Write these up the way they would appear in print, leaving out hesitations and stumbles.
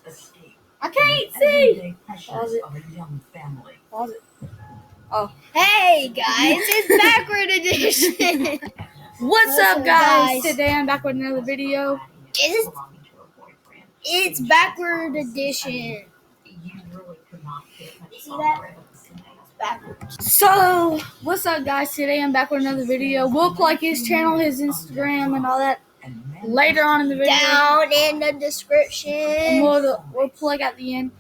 I can't see. Pause it. Pause it. Oh. Hey guys, it's Backward Edition. What's up, guys? Today I'm back with another video. It's Backward Edition. See that? It's backwards. So, what's up, guys? Today I'm back with another video. We'll plug his channel, his Instagram, and all that later on in the video. Down in the description. And we'll plug at the end.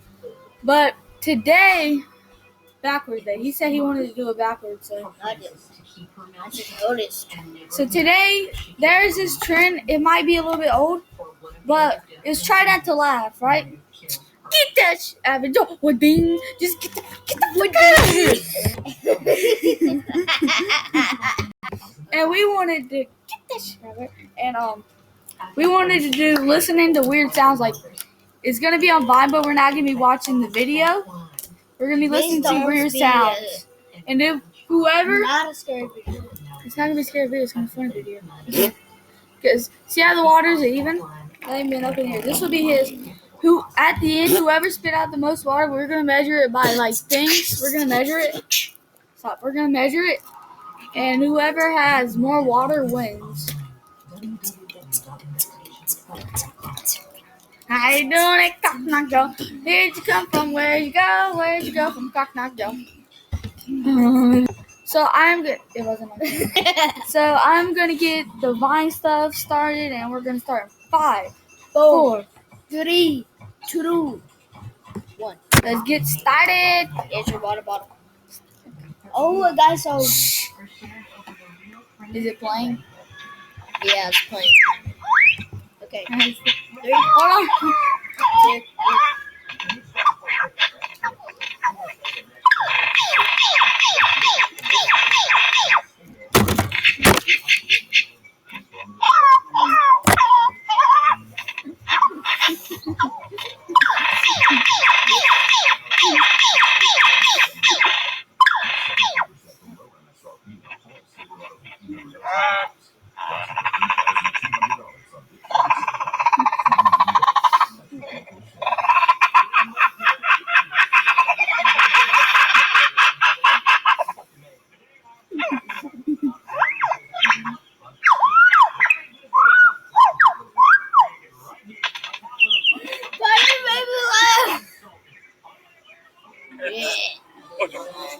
But today, backwards day. He said he wanted to do it backwards. So I just noticed. So today, there's this trend. It might be a little bit old, but it's try not to laugh, right? Get that shit out of it. One thing. Just get the And we wanted to get that shit out of it. And we wanted to do listening to weird sounds. Like, it's going to be on Vine, but we're not going to be watching the video. We're going to be listening to weird sounds. And if whoever... Not a scary video. It's not going to be a scary video. It's going to be a funny video. Because, see how the water's even? That ain't been up in here. This will be his... At the end, whoever spit out the most water, we're going to measure it by, like, things. We're going to measure it. Stop. We're going to measure it. And whoever has more water wins. How you doing at Cock Knock Joe? Where'd you come from? Where'd you go? Where'd you go from Cock Knock Joe? So I'm good. It wasn't okay. So I'm going to get the Vine stuff started, and we're going to start in 5, 4, 3, 2, 1. Let's get started. Here's your water bottle. Oh, guys, so... Is it playing? Yeah, it's playing. Okay. 3. Hold on. 2,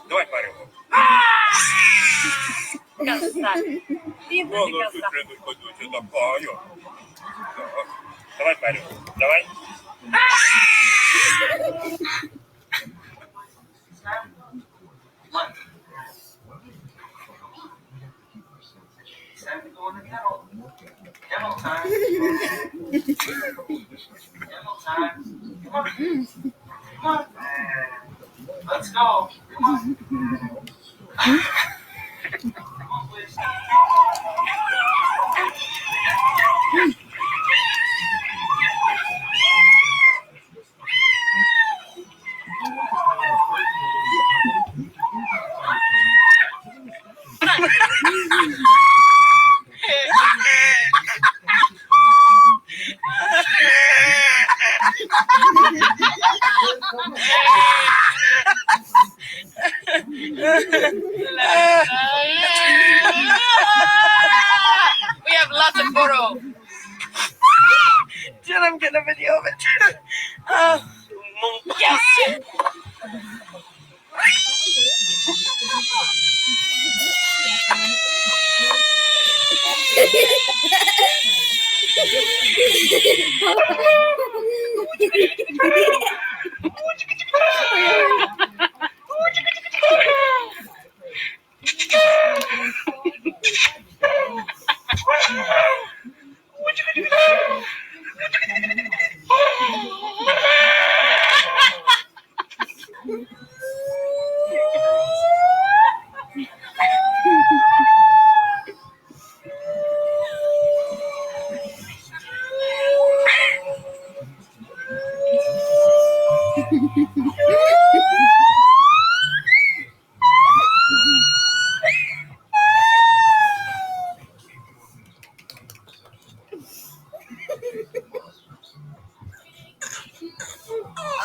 Давай парю. Давай парю. Давай. Demo time. Demo time. Come on. Come on. Let's go. Come on. Come on, please. We have lots of photo. Dude, I'm getting a video of it. Yes.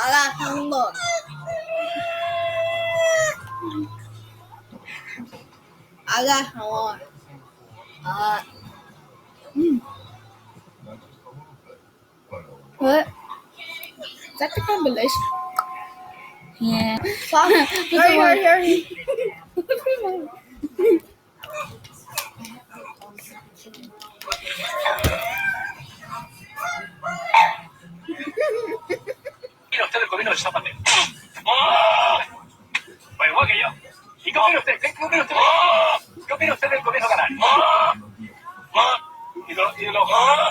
I got one more. I got one. What? Is that the combination? Yeah. Fuck. Hurry. opina usted del gobierno de Zapatero? ¡Oh! Pues igual que yo. ¿Y qué opina usted? ¿Qué opina usted? ¡Oh! ¿Qué opina usted del gobierno canario? ¡Oh! ¡Oh! ¿Y de los... ¡Oh!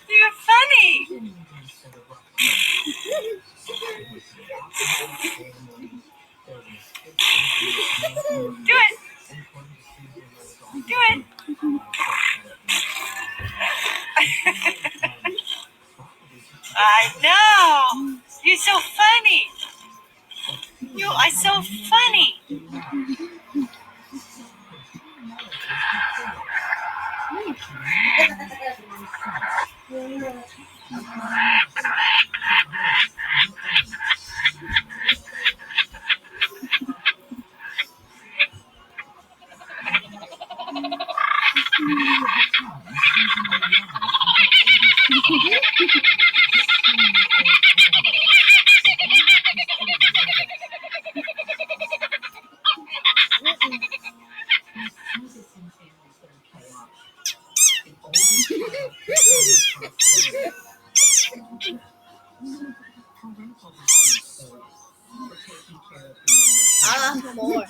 You're funny. Do it. Do it. I know. You're so funny. You are so funny. I got more.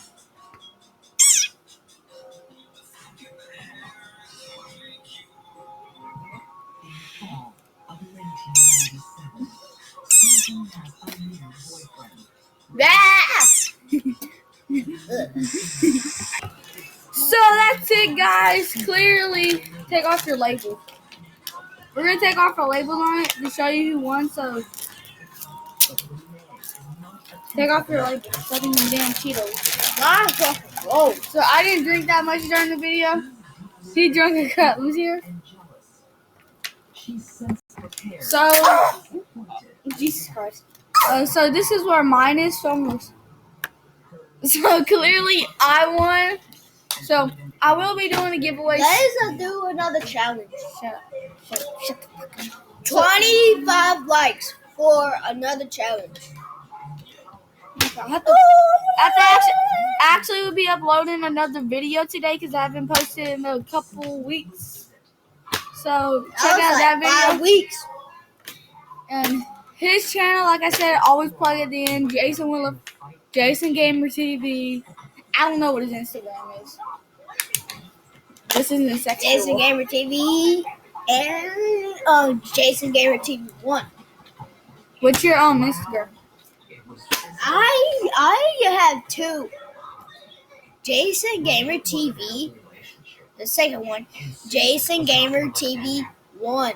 So that's it, guys. Clearly, take off your label. We're gonna take off our label on it to show you who won. So take off your label. Sucking them damn Cheetos. Oh, So I didn't drink that much during the video. He drank a cup. Let me see her. So, Jesus Christ. So this is where mine is. So clearly I won. So I will be doing a giveaway. let's do another challenge. Shut the fuck up. 25 likes for another challenge. I have to actually we'll be uploading another video today because I haven't posted in a couple weeks. So check out that video. 5 weeks. And his channel, like I said, always plug at the end. Jason Gamer TV. I don't know what his Instagram is. This isn't a sexual. Jason Gamer TV and Jason Gamer TV 1. What's your Instagram? I have 2. Jason Gamer TV. The second one, Jason Gamer TV 1.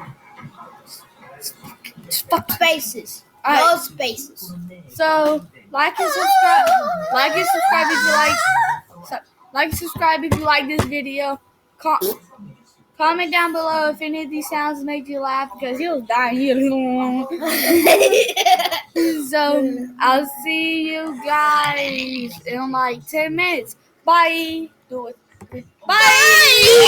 Fuck. Spaces. All No right. spaces. So like and subscribe. Like and subscribe if you like. Like and subscribe if you like this video. Comment down below if any of these sounds made you laugh because he was dying. So I'll see you guys in like 10 minutes. Bye. Do it. Bye.